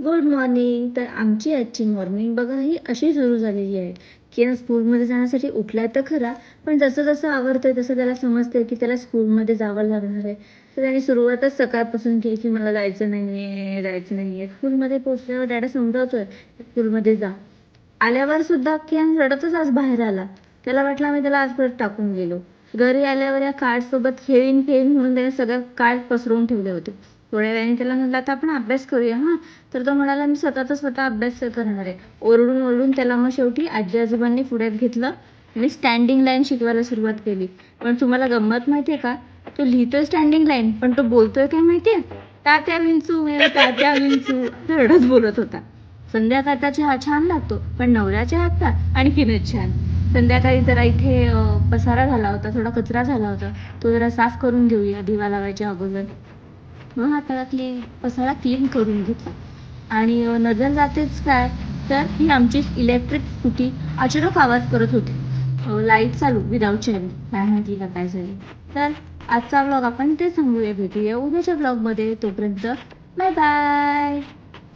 Good morning. तर आमची आजची मॉर्निंग बघा ही अशी सुरू झालेली आहे की स्कूलमध्ये जाण्यासाठी उठलाय तर खरा, पण जसं जसं आवरतंय तसं त्याला समजतंय की त्याला स्कूलमध्ये जावं लागणार आहे. तर त्याने सुरुवातच सकाळपासून केली की मला जायचं नाहीये, जायचं नाहीये. स्कूलमध्ये पोहोचल्यावर डॅडा समजावतोय स्कूलमध्ये जा. आल्यावर सुद्धा कियान रडतच आज बाहेर आला. त्याला वाटलं आम्ही त्याला आज परत टाकून गेलो. घरी आल्यावर या कार्ड सोबत खेळीन खेळीन म्हणून त्याने सगळं कार्ड पसरवून ठेवले होते. थोड्या वेळाने त्याला म्हटलं आता आपण अभ्यास करूया हा. तर तो म्हणाला मी स्वतःचा स्वतः अभ्यास करणार आहे. ओरडून ओरडून त्याला मग शेवटी आजी आजोबांनी पुढ्यात घेतलं आणि स्टँडिंग लाईन शिकवायला सुरुवात केली. पण तुम्हाला गंमत माहितीये का, तो लिहितोय स्टँडिंग लाईन पण तो बोलतोय काय माहितीये, तात्या विंचू तात्या विंचू रडत बोलत होता. संध्याकाळचा चहा छान लागतो पण नवऱ्याच्या हातचा आणखीनच छान. संध्याकाळी जरा इथे पसारा झाला होता, थोडा कचरा झाला होता, तो जरा साफ करून घेऊया दिवा लावायच्या अगोदर. मग हातातली पसारा क्लीन करून घेतला आणि नजर जातेच काय, तर ही आमची इलेक्ट्रिक स्कूटी अचानक आवाज करत होती. लाईट चालू विदाऊट चार्जिंग. काय माहिती का काय झाली. तर आजचा ब्लॉग आपण ते सांगूया, भेटूया उद्याच्या ब्लॉगमध्ये. तोपर्यंत बाय बाय.